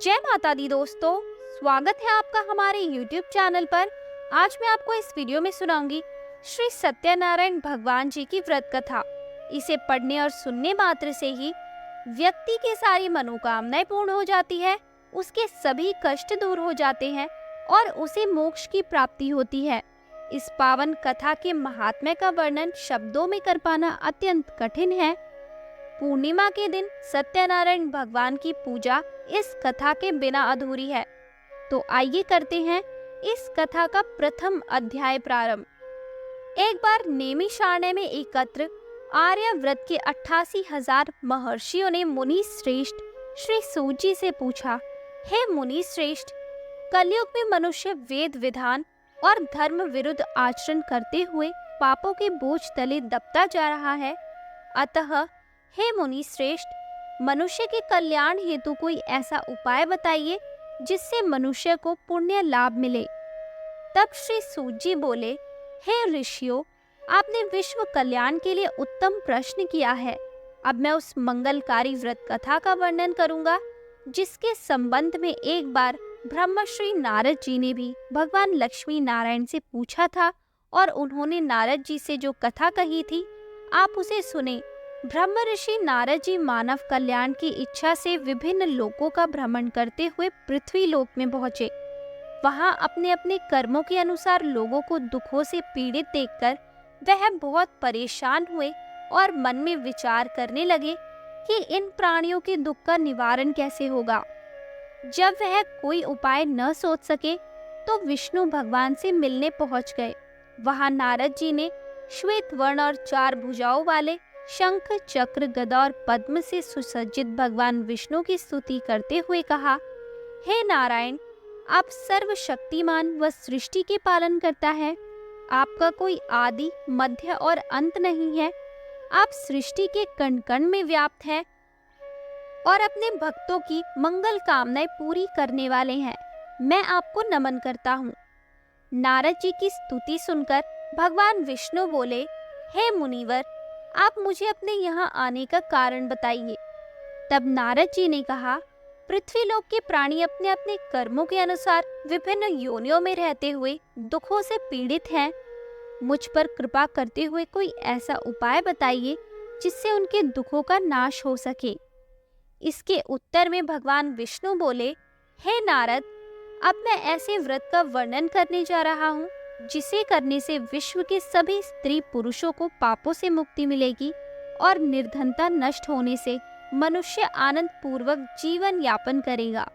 जय माता दी दोस्तों, स्वागत है आपका हमारे YouTube चैनल पर। आज मैं आपको इस वीडियो में सुनाऊंगी श्री सत्यनारायण भगवान जी की व्रत कथा। इसे पढ़ने और सुनने मात्र से ही व्यक्ति की सारी मनोकामनाएं पूर्ण हो जाती है, उसके सभी कष्ट दूर हो जाते हैं और उसे मोक्ष की प्राप्ति होती है। इस पावन कथा के महात्म्य का वर्णन शब्दों में कर पाना अत्यंत कठिन है। पूर्णिमा के दिन सत्यनारायण भगवान की पूजा इस कथा के बिना अधूरी है। तो आइए करते हैं इस कथा का प्रथम अध्याय प्रारंभ। एक बार नेमिषारण्य में एकत्र आर्यव्रत के 88,000 महर्षियों ने मुनि श्रेष्ठ श्री सूत जी से पूछा, हे मुनि श्रेष्ठ, कलयुग में मनुष्य वेद विधान और धर्म विरुद्ध आचरण करते हुए पापों के बोझ तले दबता जा रहा है। अतः हे मुनि श्रेष्ठ, मनुष्य के कल्याण हेतु कोई ऐसा उपाय बताइए जिससे मनुष्य को पुण्य लाभ मिले। तब श्री सूत जी बोले, हे ऋषियों, आपने विश्व कल्याण के लिए उत्तम प्रश्न किया है। अब मैं उस मंगलकारी व्रत कथा का वर्णन करूंगा जिसके संबंध में एक बार ब्रह्मश्री नारद जी ने भी भगवान लक्ष्मी नारायण से पूछा था और उन्होंने नारद जी से जो कथा कही थी आप उसे सुने। ब्रह्म ऋषि नारद जी मानव कल्याण की इच्छा से विभिन्न लोकों का भ्रमण करते हुए पृथ्वी लोक में पहुँचे। वहाँ अपने अपने कर्मों के अनुसार लोगों को दुखों से पीड़ित देखकर वह बहुत परेशान हुए और मन में विचार करने लगे कि इन प्राणियों के दुख का निवारण कैसे होगा। जब वह कोई उपाय न सोच सके तो विष्णु भगवान से मिलने पहुँच गए। वहाँ नारद जी ने श्वेत वर्ण और 4 भुजाओं वाले शंख चक्र गदा और पद्म से सुसज्जित भगवान विष्णु की स्तुति करते हुए कहा, हे नारायण, आप सर्वशक्तिमान व सृष्टि के पालन करता है। आपका कोई आदि मध्य और अंत नहीं है। आप सृष्टि के कण कण में व्याप्त हैं और अपने भक्तों की मंगल कामनाएं पूरी करने वाले हैं। मैं आपको नमन करता हूँ। नारद जी की स्तुति सुनकर भगवान विष्णु बोले, हे मुनिवर, आप मुझे अपने यहाँ आने का कारण बताइए। तब नारद जी ने कहा, पृथ्वी लोक के प्राणी अपने अपने कर्मों के अनुसार विभिन्न योनियों में रहते हुए दुखों से पीड़ित हैं। मुझ पर कृपा करते हुए कोई ऐसा उपाय बताइए जिससे उनके दुखों का नाश हो सके। इसके उत्तर में भगवान विष्णु बोले, हे नारद, अब मैं ऐसे व्रत का वर्णन करने जा रहा हूँ जिसे करने से विश्व के सभी स्त्री पुरुषों को पापों से मुक्ति मिलेगी और निर्धनता नष्ट होने से मनुष्य आनंद पूर्वक जीवन यापन करेगा।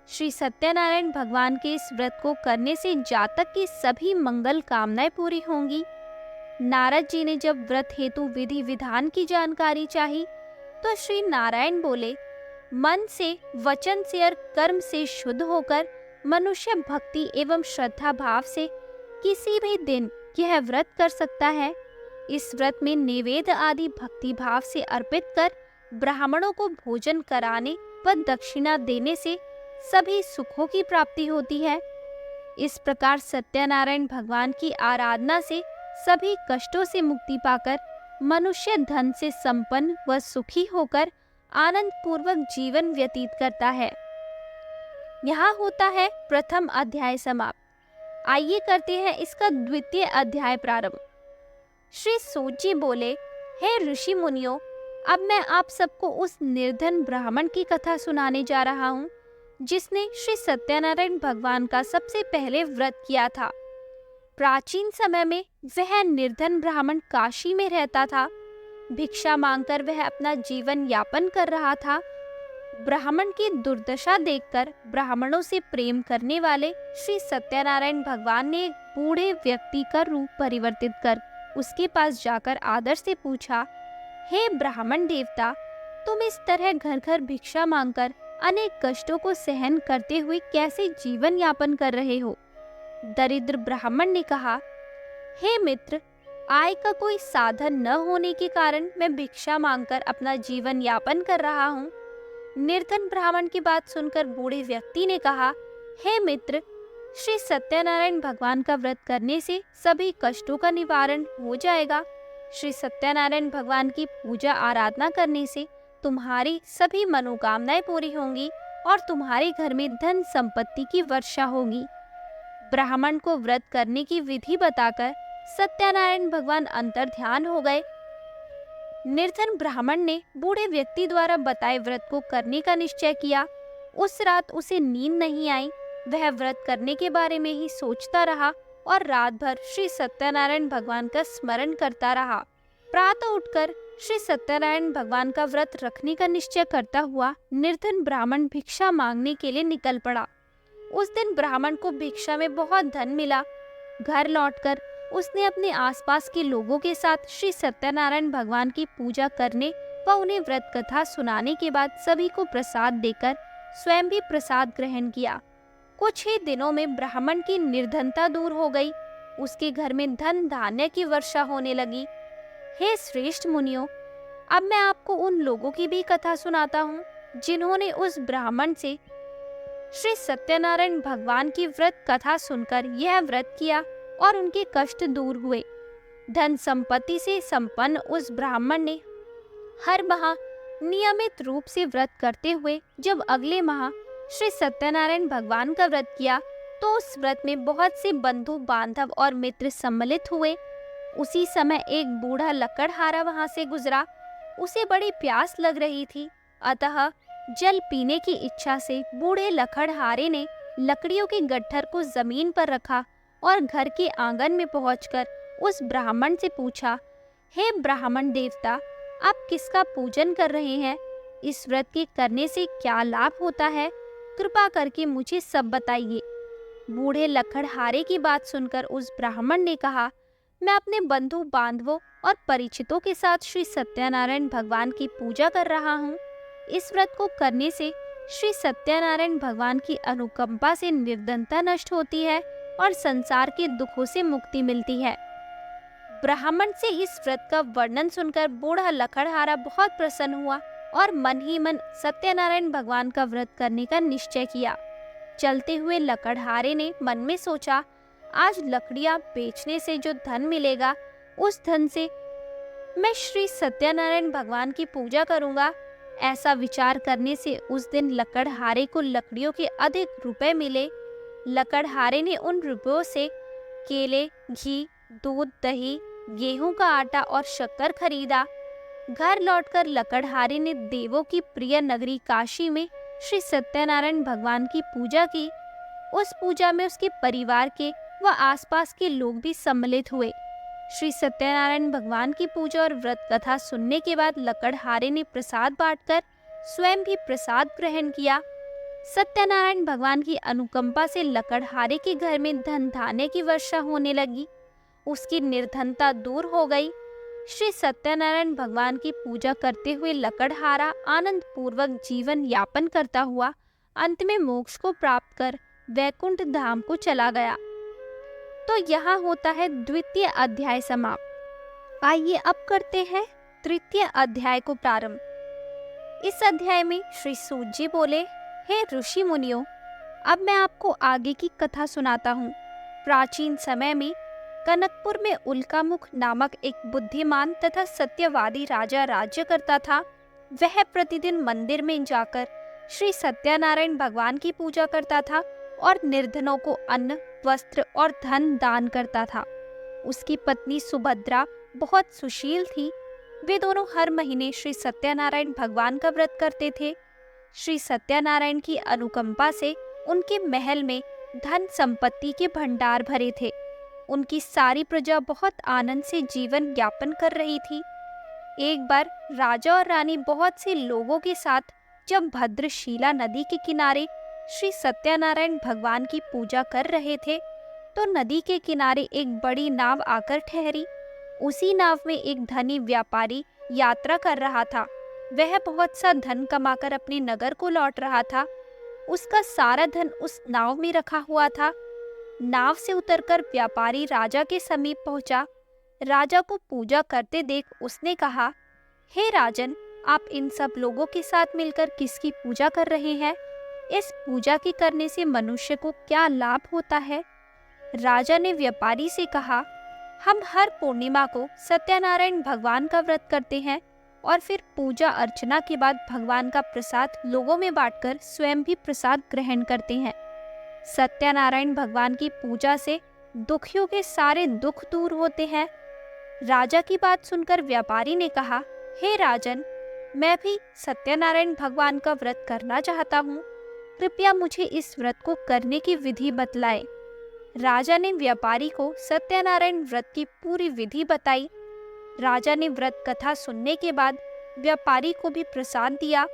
श्री सत्यनारायण भगवान के इस व्रत को करने से जातक की सभी मंगल कामनाएं पूरी होंगी। नारद जी ने जब व्रत हेतु विधि विधान की जानकारी चाही तो श्री नारायण बोले, मन से, वचन से और कर्म से शुद्ध होकर मनुष्य भक्ति एवं श्रद्धा भाव से किसी भी दिन यह व्रत कर सकता है। इस व्रत में नैवेद्य आदि भक्ति भाव से अर्पित कर ब्राह्मणों को भोजन कराने व दक्षिणा देने से सभी सुखों की प्राप्ति होती है। इस प्रकार सत्यनारायण भगवान की आराधना से सभी कष्टों से मुक्ति पाकर मनुष्य धन से संपन्न व सुखी होकर आनंद पूर्वक जीवन व्यतीत करता है। यहाँ होता है प्रथम अध्याय समाप्त। आइए करते हैं इसका द्वितीय अध्याय प्रारंभ। श्री सूत जी बोले, हे ऋषि मुनियों, अब मैं आप सबको उस निर्धन ब्राह्मण की कथा सुनाने जा रहा हूँ जिसने श्री सत्यनारायण भगवान का सबसे पहले व्रत किया था। प्राचीन समय में वह निर्धन ब्राह्मण काशी में रहता था। भिक्षा मांगकर वह अपना जीवन यापन कर रहा था। ब्राह्मण की दुर्दशा देखकर ब्राह्मणों से प्रेम करने वाले श्री सत्यनारायण भगवान ने एक बूढ़े व्यक्ति का रूप परिवर्तित कर उसके पास जाकर आदर से पूछा, हे ब्राह्मण देवता, तुम इस तरह घर घर भिक्षा मांगकर अनेक कष्टों को सहन करते हुए कैसे जीवन यापन कर रहे हो? दरिद्र ब्राह्मण ने कहा, हे मित्र, आय का कोई साधन न होने के कारण मैं भिक्षा मांगकर अपना जीवन यापन कर रहा हूँ। निर्धन ब्राह्मण की बात सुनकर बूढ़े व्यक्ति ने कहा, हे मित्र, श्री सत्यनारायण भगवान का व्रत करने से सभी कष्टों का निवारण हो जाएगा। श्री सत्यनारायण भगवान की पूजा आराधना करने से तुम्हारी सभी मनोकामनाएं पूरी होंगी। और तुम्हारे घर में धन संपत्ति की वर्षा होगी। ब्राह्मण को व्रत करने की विधि बताकर सत्यनारायण भगवान अंतर्ध्यान हो गए। निर्धन ब्राह्मण ने बूढ़े व्यक्ति द्वारा बताए व्रत को करने का निश्चय किया। उस रात उसे नींद नहीं आई। वह व्रत करने के बारे में ही सोचता रहा और रात भर श्री सत्यनारायण भगवान का स्मरण करता रहा। प्रातः उठकर श्री सत्यनारायण भगवान का व्रत रखने का निश्चय करता हुआ निर्धन ब्राह्मण भिक्षा मांगने के लिए निकल पड़ा। उस दिन ब्राह्मण को भिक्षा में बहुत धन मिला। घर लौटकर उसने अपने आसपास के लोगों के साथ श्री सत्यनारायण भगवान की पूजा करने व उन्हें व्रत कथा सुनाने के बाद सभी को प्रसाद देकर स्वयं भी प्रसाद ग्रहण किया। कुछ ही दिनों में ब्राह्मण की निर्धनता दूर हो गई। उसके घर में धन धान्य की वर्षा होने लगी। हे श्रेष्ठ मुनियों, अब मैं आपको उन लोगों की भी कथा सुनाता हूँ जिन्होंने उस ब्राह्मण से श्री सत्यनारायण भगवान की व्रत कथा सुनकर यह व्रत किया और उनके कष्ट दूर हुए। धन संपत्ति से संपन्न उस ब्राह्मण ने हर माह नियमित रूप से व्रत करते हुए जब अगले माह श्री सत्यनारायण भगवान का व्रत किया तो उस व्रत में बहुत से बंधु बांधव और मित्र सम्मिलित हुए। उसी समय एक बूढ़ा लकड़हारा वहां से गुजरा। उसे बड़ी प्यास लग रही थी, अतः जल पीने की इच्छा से बूढ़े लकड़हारे ने लकड़ियों के गट्ठर को जमीन पर रखा और घर के आंगन में पहुंचकर उस ब्राह्मण से पूछा, हे ब्राह्मण देवता, आप किसका पूजन कर रहे हैं? इस व्रत के करने से क्या लाभ होता है? कृपा करके मुझे सब बताइए। बूढ़े लकड़हारे की बात सुनकर उस ब्राह्मण ने कहा, मैं अपने बंधु बांधवों और परिचितों के साथ श्री सत्यनारायण भगवान की पूजा कर रहा हूँ। इस व्रत को करने से श्री सत्यनारायण भगवान की अनुकंपा से निर्धनता नष्ट होती है और संसार के दुखों से मुक्ति मिलती है। ब्राह्मण से इस व्रत का वर्णन सुनकर बूढ़ा लकड़हारा बहुत प्रसन्न हुआ और मन ही मन सत्यनारायण भगवान का व्रत करने का निश्चय किया। चलते हुए लकड़हारे ने मन में सोचा, आज लकड़ियां बेचने से जो धन मिलेगा उस धन से मैं श्री सत्यनारायण भगवान की पूजा करूंगा। ऐसा विचार करने से उस दिन लकड़हारे को लकड़ियों के अधिक रुपए मिले। लकड़हारे ने उन रुपयों से केले, घी, दूध, दही, गेहूं का आटा और शक्कर खरीदा। घर लौटकर लकड़हारे ने देवों की प्रिय नगरी काशी में श्री सत्यनारायण भगवान की पूजा की। उस पूजा में उसके परिवार के व आसपास के लोग भी सम्मिलित हुए। श्री सत्यनारायण भगवान की पूजा और व्रत कथा सुनने के बाद लकड़हारे ने प्रसाद बांटकर स्वयं भी प्रसाद ग्रहण किया। सत्यनारायण भगवान की अनुकंपा से लकड़हारे के घर में धन धान्य की वर्षा होने लगी। उसकी निर्धनता दूर हो गई। श्री सत्यनारायण भगवान की पूजा करते हुए लकड़हारा आनंद पूर्वक जीवन यापन करता हुआ अंत में मोक्ष को प्राप्त कर वैकुंठ धाम को चला गया। तो यहाँ होता है द्वितीय अध्याय समाप्त। आइए अब करते हैं तृतीय अध्याय को प्रारंभ। इस अध्याय में श्री सूत जी बोले, हे ऋषि मुनियों, अब मैं आपको आगे की कथा सुनाता हूँ। प्राचीन समय में कनकपुर में उल्कामुख नामक एक बुद्धिमान तथा सत्यवादी राजा राज्य करता था। वह प्रतिदिन मंदिर में जाकर श्री सत्यनारायण भगवान की पूजा करता था और निर्धनों को अन्न, वस्त्र और धन दान करता था। उसकी पत्नी सुभद्रा बहुत सुशील थी। वे दोनों हर महीने श्री सत्यनारायण भगवान का व्रत करते थे। श्री सत्यनारायण की अनुकंपा से उनके महल में धन संपत्ति के भंडार भरे थे। उनकी सारी प्रजा बहुत आनंद से जीवन यापन कर रही थी। एक बार राजा और रानी बहुत से लोगों के साथ जब भद्रशिला नदी के किनारे श्री सत्यनारायण भगवान की पूजा कर रहे थे तो नदी के किनारे एक बड़ी नाव आकर ठहरी। उसी नाव में एक धनी व्यापारी यात्रा कर रहा था। वह बहुत सा धन कमाकर अपने नगर को लौट रहा था। उसका सारा धन उस नाव में रखा हुआ था। नाव से उतरकर व्यापारी राजा के समीप पहुंचा। राजा को पूजा करते देख उसने कहा, हे राजन, आप इन सब लोगों के साथ मिलकर किसकी पूजा कर रहे हैं? इस पूजा के करने से मनुष्य को क्या लाभ होता है? राजा ने व्यापारी से कहा, हम हर पूर्णिमा को सत्यनारायण भगवान का व्रत करते हैं और फिर पूजा अर्चना के बाद भगवान का प्रसाद लोगों में बांटकर स्वयं भी प्रसाद ग्रहण करते हैं। सत्यनारायण भगवान की पूजा से दुखियों के सारे दुख दूर होते हैं। राजा की बात सुनकर व्यापारी ने कहा, हे राजन, मैं भी सत्यनारायण भगवान का व्रत करना चाहता हूँ। कृपया मुझे इस व्रत को करने की विधि बतलाएं। राजा ने व्यापारी को सत्यनारायण व्रत की पूरी विधि बताई। राजा ने व्रत कथा सुनने के बाद व्यापारी को भी प्रसाद दिया।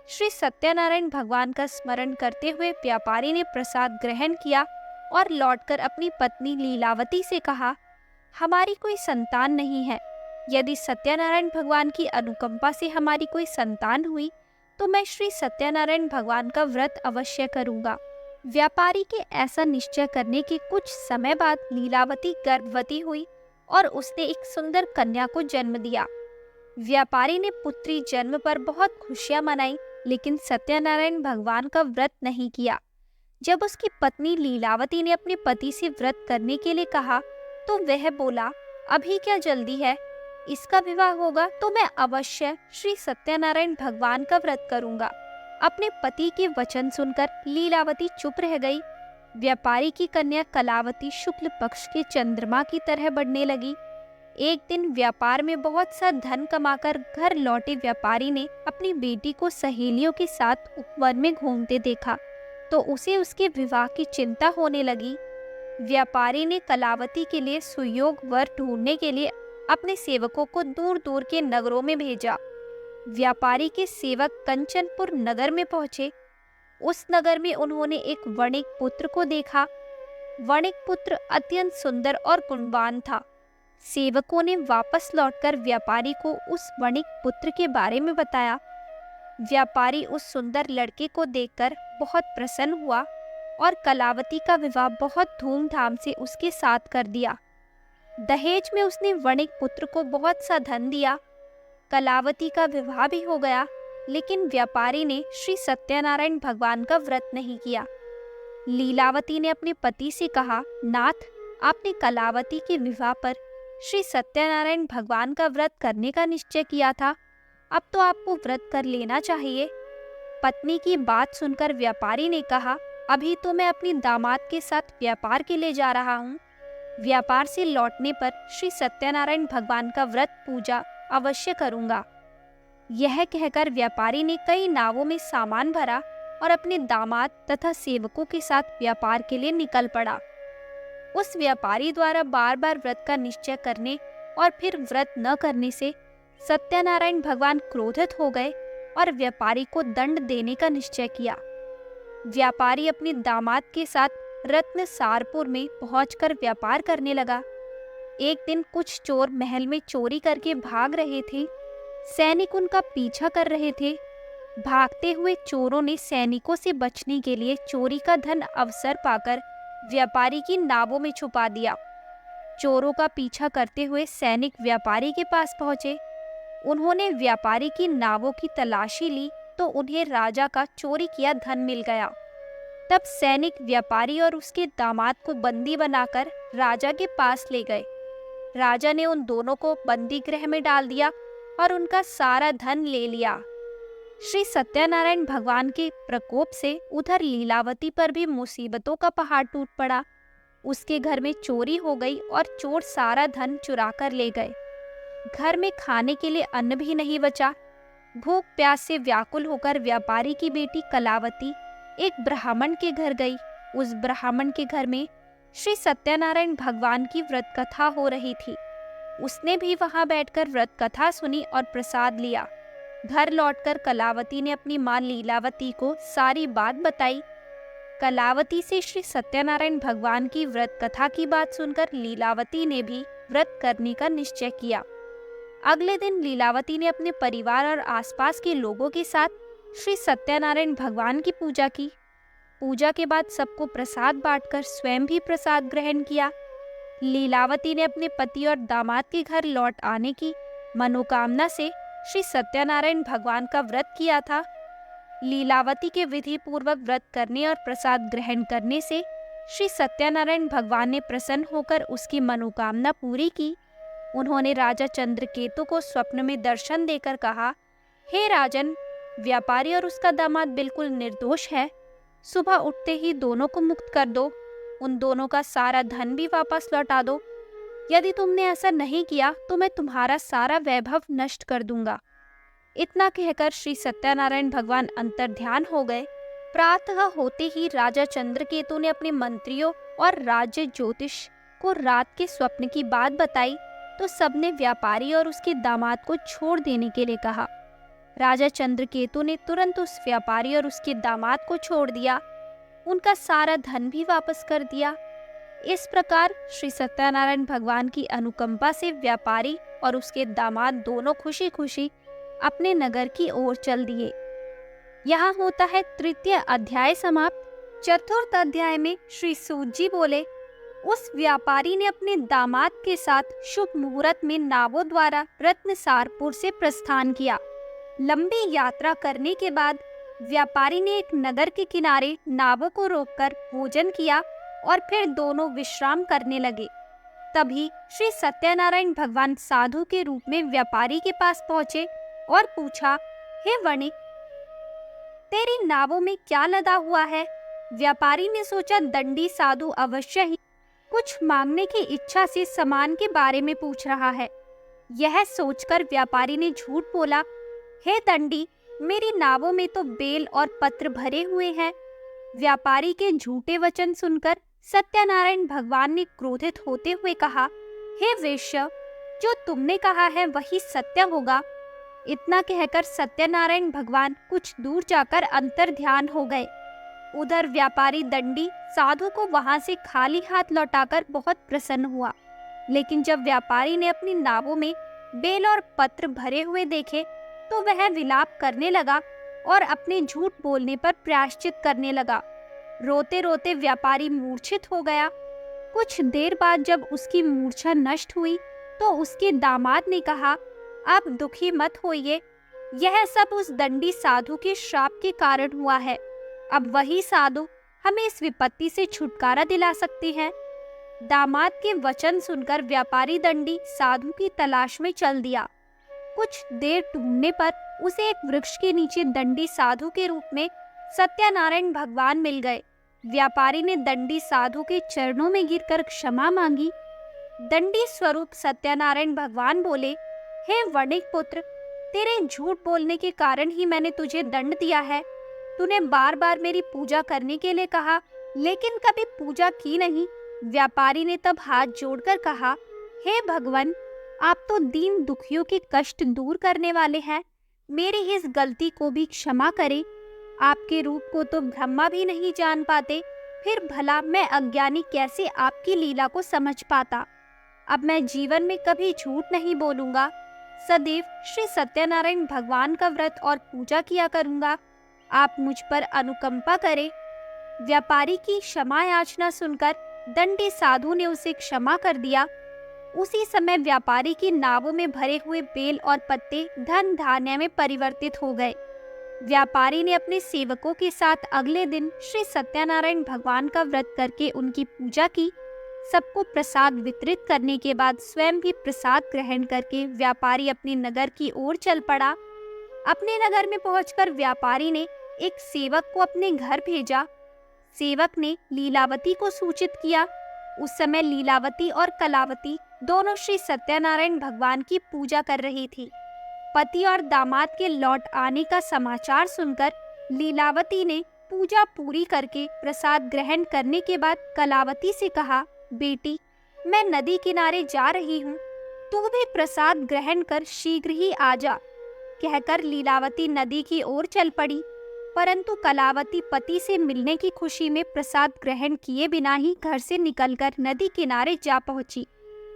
श्री सत्यनारायण भगवान का स्मरण करते हुए व्यापारी ने प्रसाद ग्रहण किया और लौटकर अपनी पत्नी लीलावती से कहा, हमारी कोई संतान नहीं है। यदि सत्यनारायण भगवान की अनुकंपा से हमारी कोई संतान हुई तो मैं श्री सत्यनारायण भगवान का व्रत अवश्य करूंगा। व्यापारी के ऐसा निश्चय करने के कुछ समय बाद लीलावती गर्भवती हुई और उसने एक सुंदर कन्या को जन्म दिया। व्यापारी ने पुत्री जन्म पर बहुत खुशियां मनाई, लेकिन सत्यनारायण भगवान का व्रत नहीं किया। जब उसकी पत्नी लीलावती ने अपने पति से व्रत करने के लिए कहा तो वह बोला, अभी क्या जल्दी है, इसका विवाह होगा तो मैं अवश्य श्री सत्यनारायण भगवान का व्रत करूंगा। अपने पति के वचन सुनकर लीलावती चुप रह गई। व्यापारी की कन्या कलावती शुक्ल पक्ष के चंद्रमा की तरह बढ़ने लगी। एक दिन व्यापार में बहुत सा धन कमाकर घर लौटे व्यापारी ने अपनी बेटी को सहेलियों के साथ उपवन में घूमते देखा तो उसे उसके विवाह की चिंता होने लगी। व्यापारी ने कलावती के लिए सुयोग वर ढूंढने के लिए अपने सेवकों को दूर दूर के नगरों में भेजा। व्यापारी के सेवक कंचनपुर नगर में पहुंचे। उस नगर में उन्होंने एक वणिक पुत्र को देखा। वणिक पुत्र अत्यंत सुंदर और गुणवान था। सेवकों ने वापस लौटकर व्यापारी को उस वणिक पुत्र के बारे में बताया। व्यापारी उस सुंदर लड़के को देखकर बहुत प्रसन्न हुआ और कलावती का विवाह बहुत धूमधाम से उसके साथ कर दिया। दहेज में उसने वणिक पुत्र को बहुत सा धन दिया। कलावती का विवाह भी हो गया, लेकिन व्यापारी ने श्री सत्यनारायण भगवान का व्रत नहीं किया। लीलावती ने अपने पति से कहा, नाथ, आपने कलावती के विवाह पर श्री सत्यनारायण भगवान का व्रत करने का निश्चय किया था, अब तो आपको व्रत कर लेना चाहिए। पत्नी की बात सुनकर व्यापारी ने कहा, अभी तो मैं अपनी दामाद के साथ व्यापार के लिए जा रहा हूँ। व्यापार से लौटने पर श्री सत्यनारायण भगवान का व्रत पूजा अवश्य करूँगा। यह कहकर व्यापारी ने कई नावों में सामान भरा और अपने दामाद तथा सेवकों के साथ व्यापार के लिए निकल पड़ा। उस व्यापारी द्वारा बार बार व्रत का निश्चय करने और फिर व्रत न करने से सत्यनारायण भगवान क्रोधित हो गए और व्यापारी को दंड देने का निश्चय किया। व्यापारी अपने दामाद के साथ रत्न सारपुर में पहुंचकर व्यापार करने लगा। एक दिन कुछ चोर महल में चोरी करके भाग रहे थे। सैनिक उनका पीछा कर रहे थे। भागते हुए चोरों ने सैनिकों से बचने के लिए चोरी का धन अवसर पाकर व्यापारी की नावों में छुपा दिया। चोरों का पीछा करते हुए सैनिक व्यापारी के पास पहुंचे। उन्होंने व्यापारी की नावों की तलाशी ली तो उन्हें राजा का चोरी किया धन मिल गया। तब सैनिक व्यापारी और उसके दामाद को बंदी बनाकर राजा के पास ले गए। राजा ने उन दोनों को बंदी गृह में डाल दिया और उनका सारा धन ले लिया। श्री सत्यनारायण भगवान के प्रकोप से उधर लीलावती पर भी मुसीबतों का पहाड़ टूट पड़ा। उसके घर में चोरी हो गई और चोर सारा धन चुरा कर ले गए। घर में खाने के लिए अन्न भी नहीं बचा। भूख प्यास से व्याकुल होकर व्यापारी की बेटी कलावती एक ब्राह्मण के घर गई। उस ब्राह्मण के घर में श्री सत्यनारायण भगवान की व्रत कथा हो रही थी। उसने भी वहां बैठकर व्रत कथा सुनी और प्रसाद लिया। घर लौटकर कलावती ने अपनी मां लीलावती को सारी बात बताई। कलावती से श्री सत्यनारायण भगवान की व्रत कथा की बात सुनकर लीलावती ने भी व्रत करने का निश्चय किया। अगले दिन लीलावती ने अपने परिवार और आसपास के लोगों के साथ श्री सत्यनारायण भगवान की पूजा की। पूजा के बाद सबको प्रसाद बांटकर स्वयं भी प्रसाद ग्रहण किया। लीलावती ने अपने पति और दामाद के घर लौट आने की मनोकामना से श्री सत्यनारायण भगवान का व्रत किया था। लीलावती के विधि पूर्वक व्रत करने और प्रसाद ग्रहण करने से श्री सत्यनारायण भगवान ने प्रसन्न होकर उसकी मनोकामना पूरी की। उन्होंने राजा चंद्रकेतु को स्वप्न में दर्शन देकर कहा, हे राजन, व्यापारी और उसका दामाद बिल्कुल निर्दोष है। सुबह उठते ही दोनों को मुक्त कर दो, उन दोनों का सारा धन भी वापस लौटा दो। यदि तुमने ऐसा नहीं किया तो मैं तुम्हारा सारा वैभव नष्ट कर दूंगा। इतना कहकर श्री सत्यनारायण भगवान अंतर्ध्यान हो गए। प्रातः होते ही राजा चंद्रकेतु ने अपने मंत्रियों और राज्य ज्योतिष को रात के स्वप्न की बात बताई तो सबने व्यापारी और उसके दामाद को छोड़ देने के लिए कहा। राजा चंद्रकेतु ने तुरंत उस व्यापारी और उसके दामाद को छोड़ दिया, उनका सारा धन भी वापस कर दिया। इस प्रकार श्री सत्यनारायण भगवान की अनुकंपा से व्यापारी और उसके दामाद दोनों खुशी खुशी अपने नगर की ओर चल दिए। यहाँ होता है तृतीय अध्याय समाप्त। चतुर्थ अध्याय में श्री सूत जी बोले, उस व्यापारी ने अपने दामाद के साथ शुभ मुहूर्त में नावों द्वारा रत्नसारपुर से प्रस्थान किया। लंबी यात्रा करने के बाद व्यापारी ने एक नगर के किनारे नावों को रोककर भोजन किया और फिर दोनों विश्राम करने लगे। तभी श्री सत्यनारायण भगवान साधु के रूप में व्यापारी के पास पहुंचे और पूछा, हे वणिक, तेरी नावों में क्या लदा हुआ है? व्यापारी ने सोचा दंडी साधु अवश्य ही कुछ मांगने की इच्छा से सामान के बारे में पूछ रहा है। यह सोचकर व्यापारी ने झूठ बोला, हे दंडी, मेरी नावों में तो बेल और पत्र भरे हुए हैं। व्यापारी के झूठे वचन सुनकर सत्यनारायण भगवान ने क्रोधित होते हुए कहा, हे वेश्य, जो तुमने कहा है वही सत्य होगा। इतना कहकर सत्यनारायण भगवान कुछ दूर जाकर अंतर्ध्यान हो गए। उधर व्यापारी दंडी साधु को वहां से खाली हाथ लौटाकर बहुत प्रसन्न हुआ। लेकिन जब व्यापारी ने अपनी नावों में बेल और पत्र भरे हुए देखे तो वह विलाप करने लगा और अपने झूठ बोलने पर प्रायश्चित करने लगा। रोते रोते व्यापारी मूर्छित हो गया। कुछ देर बाद जब उसकी मूर्छा नष्ट हुई तो उसके दामाद ने कहा, आप दुखी मत होइए, यह सब उस दंडी साधु के श्राप के कारण हुआ है। अब वही साधु हमें इस विपत्ति से छुटकारा दिला सकते हैं। दामाद के वचन सुनकर व्यापारी दंडी साधु की तलाश में चल दिया। कुछ देर ढूंढने पर उसे एक वृक्ष के नीचे दंडी साधु के रूप में सत्यनारायण भगवान मिल गए। व्यापारी ने दंडी साधु के चरणों में गिरकर क्षमा मांगी। दंडी स्वरूप सत्यनारायण भगवान बोले, हे वणिक पुत्र, तेरे झूठ बोलने के कारण ही मैंने तुझे दंड दिया है। तूने बार बार मेरी पूजा करने के लिए कहा, लेकिन कभी पूजा की नहीं। व्यापारी ने तब हाथ जोड़कर कहा, हे भगवान, आप तो दीन दुखियों के कष्ट दूर करने वाले हैं, मेरी इस गलती को भी क्षमा करें। आपके रूप को तो ब्रह्मा भी नहीं जान पाते, फिर भला मैं अज्ञानी कैसे आपकी लीला को समझ पाता। अब मैं जीवन में कभी झूठ नहीं बोलूंगा, सदैव श्री सत्यनारायण भगवान का व्रत और पूजा किया करूंगा। आप मुझ पर अनुकंपा करें। व्यापारी की क्षमा याचना सुनकर दंडी साधु ने उसे क्षमा कर दिया। उसी समय व्यापारी की नावों में भरे हुए बेल और पत्ते धन धान्य में परिवर्तित हो गए। व्यापारी ने अपने सेवकों के साथ अगले दिन श्री सत्यनारायण भगवान का व्रत करके उनकी पूजा की। सबको प्रसाद वितरित करने के बाद स्वयं भी प्रसाद ग्रहण करके व्यापारी अपने नगर की ओर चल पड़ा। अपने नगर में पहुंचकर व्यापारी ने एक सेवक को अपने घर भेजा। सेवक ने लीलावती को सूचित किया। उस समय लीलावती और कलावती दोनों श्री सत्यनारायण भगवान की पूजा कर रही थी। पति और दामाद के लौट आने का समाचार सुनकर लीलावती ने पूजा पूरी करके प्रसाद ग्रहण करने के बाद कलावती से कहा, बेटी, मैं नदी किनारे जा रही हूँ, तू भी प्रसाद ग्रहण कर शीघ्र ही आ जा। कहकर लीलावती नदी की ओर चल पड़ी, परंतु कलावती पति से मिलने की खुशी में प्रसाद ग्रहण किए बिना ही घर से निकलकर नदी किनारे जा पहुंची।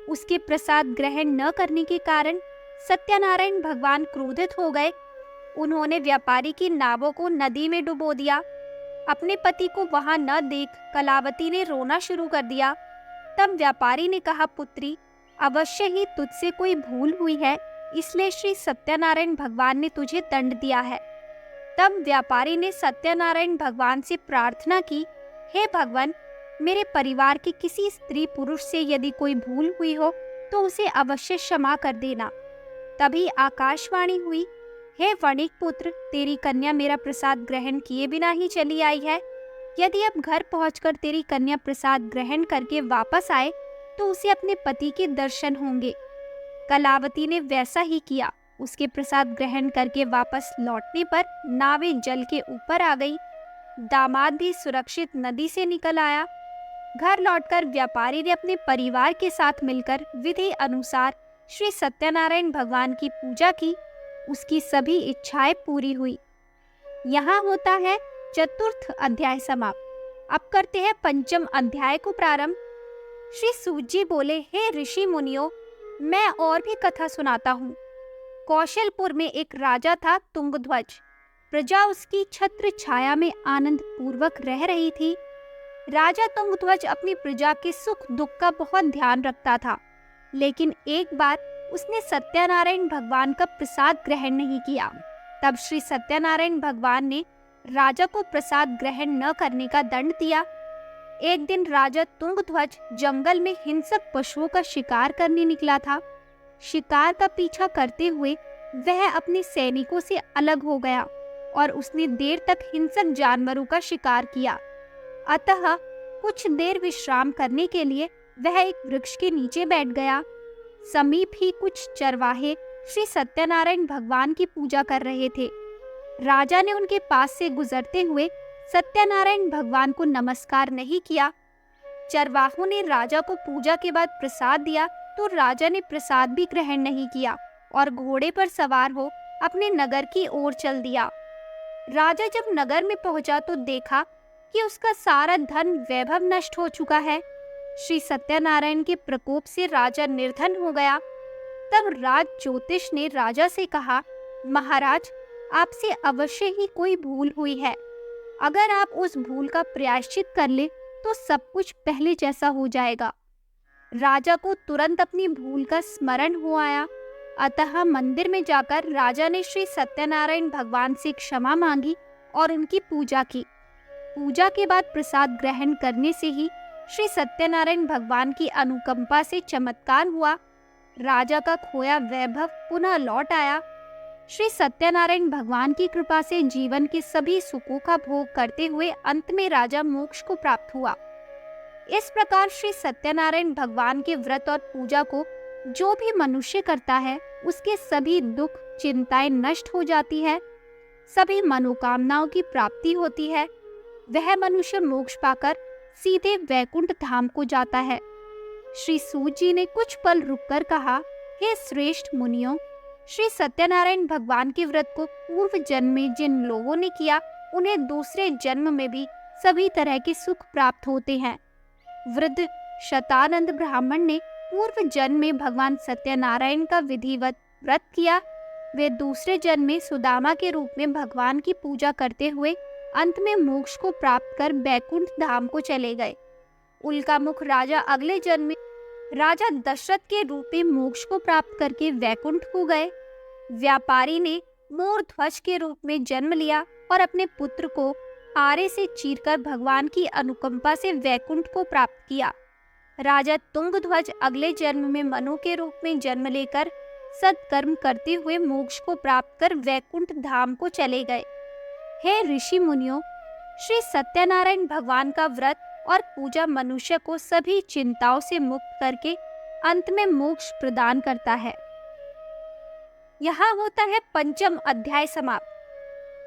उसके प्रसाद ग्रहण न करने के कारण सत्यनारायण भगवान क्रोधित हो गए। उन्होंने व्यापारी की नावों को नदी में डुबो दिया। अपने पति को वहां न देख कलावती ने रोना शुरू कर दिया। तब व्यापारी ने कहा, पुत्री, अवश्य ही तुझसे कोई भूल हुई है, इसलिए श्री सत्यनारायण भगवान ने तुझे दंड दिया है। तब व्यापारी ने सत्यनारायण भगवान से प्रार्थना की, हे भगवान, मेरे परिवार के किसी स्त्री पुरुष से यदि कोई भूल हुई हो तो उसे अवश्य क्षमा कर देना। तभी आकाशवाणी हुई, हे वणिक पुत्र, तेरी कन्या मेरा प्रसाद ग्रहण किए बिना ही चली आई है। यदि अब घर पहुंचकर तेरी कन्या प्रसाद ग्रहण करके वापस आए तो उसे अपने पति के दर्शन होंगे। कलावती ने वैसा ही किया। उसके प्रसाद ग्रहण करके वापस लौटने पर नावें जल के ऊपर आ गई। दामाद भी सुरक्षित नदी से निकल आया। घर लौटकर व्यापारी ने अपने परिवार के साथ मिलकर विधि अनुसार श्री सत्यनारायण भगवान की पूजा की। उसकी सभी इच्छाएं पूरी हुई। यहाँ होता है चतुर्थ अध्याय समाप्त। अब करते हैं पंचम अध्याय को प्रारंभ। श्री सूत जी बोले, हे ऋषि मुनियों, मैं और भी कथा सुनाता हूँ। कौशलपुर में एक राजा था तुंगध्वज। प्रजा उसकी छत्र छाया में आनंद पूर्वक रह रही थी। राजा तुंगध्वज अपनी प्रजा के सुख दुख का बहुत ध्यान रखता था, लेकिन एक बार उसने सत्यनारायण भगवान का प्रसाद ग्रहण नहीं किया। तब श्री सत्यनारायण भगवान ने राजा को प्रसाद ग्रहण न करने का दंड दिया। एक दिन राजा तुंगध्वज जंगल में हिंसक पशुओं का शिकार करने निकला था। शिकार का पीछा करते हुए वह अपने सैनिकों से अलग हो गया और उसने देर तक हिंसक जानवरों का शिकार किया। अतः कुछ देर विश्राम करने के लिए वह एक वृक्ष के नीचे बैठ गया। समीप ही कुछ चरवाहे श्री सत्यनारायण भगवान की पूजा कर रहे थे। राजा ने उनके पास से गुजरते हुए सत्यनारायण भगवान को नमस्कार नहीं किया। चरवाहों ने राजा को पूजा के बाद प्रसाद दिया तो राजा ने प्रसाद भी ग्रहण नहीं किया और घोड़े पर सवार हो अपने नगर की ओर चल दिया। राजा जब नगर में पहुंचा तो देखा कि उसका सारा धन वैभव नष्ट हो चुका है। श्री सत्यनारायण के प्रकोप से राजा निर्धन हो गया। तब राज ज्योतिष ने राजा से कहा, महाराज, आपसे अवश्य ही कोई भूल हुई है। अगर आप उस भूल का प्रायश्चित कर ले तो सब कुछ पहले जैसा हो जाएगा। राजा को तुरंत अपनी भूल का स्मरण हो आया। अतः मंदिर में जाकर राजा ने श्री सत्यनारायण भगवान से क्षमा मांगी और उनकी पूजा की। पूजा के बाद प्रसाद ग्रहण करने से ही श्री सत्यनारायण भगवान की अनुकंपा से चमत्कार हुआ। राजा का खोया वैभव पुनः लौट आया। श्री सत्यनारायण भगवान की कृपा से जीवन के सभी सुखों का भोग करते हुए अंत में राजा मोक्ष को प्राप्त हुआ। इस प्रकार श्री सत्यनारायण भगवान के व्रत और पूजा को जो भी मनुष्य करता है उसके सभी दुख चिंताएं नष्ट हो जाती है, सभी मनोकामनाओं की प्राप्ति होती है। वह मनुष्य मोक्ष पाकर सीधे वैकुंठ धाम को जाता है। श्री सूत जी ने कुछ पल रुककर कहा, हे श्रेष्ठ मुनियों, श्री सत्यनारायण भगवान के व्रत को पूर्व जन्म में जिन लोगों ने किया उन्हें दूसरे जन्म में भी सभी तरह के सुख प्राप्त होते हैं। वृद्ध शतानंद ब्राह्मण ने पूर्व जन्म में भगवान सत्यनारायण का विधिवत व्रत किया। वे दूसरे जन्म में सुदामा के रूप में भगवान की पूजा करते हुए अंत में मोक्ष को प्राप्त कर बैकुंठ धाम को चले गए। उल्कामुख राजा अगले जन्म में राजा दशरथ के रूप में मोक्ष को प्राप्त करके वैकुंठ को गए। व्यापारी ने मोर ध्वज के रूप में जन्म लिया और अपने पुत्र को आरे से चीरकर भगवान की अनुकंपा से वैकुंठ को प्राप्त किया। राजा तुंगध्वज अगले जन्म में मनु के रूप में जन्म लेकर सत्कर्म करते हुए मोक्ष को प्राप्त कर वैकुंठ धाम को चले गए। हे ऋषि मुनियों, श्री सत्यनारायण भगवान का व्रत और पूजा मनुष्य को सभी चिंताओं से मुक्त करके अंत में मोक्ष प्रदान करता है। यहाँ होता है पंचम अध्याय समाप्त।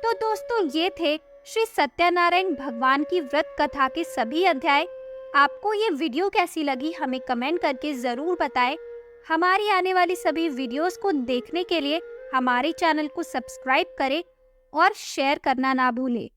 तो दोस्तों, ये थे श्री सत्यनारायण भगवान की व्रत कथा के सभी अध्याय। आपको ये वीडियो कैसी लगी हमें कमेंट करके जरूर बताएं। हमारी आने वाली सभी वीडियोस को देखने के लिए हमारे चैनल को सब्सक्राइब करें और शेयर करना ना भूलें।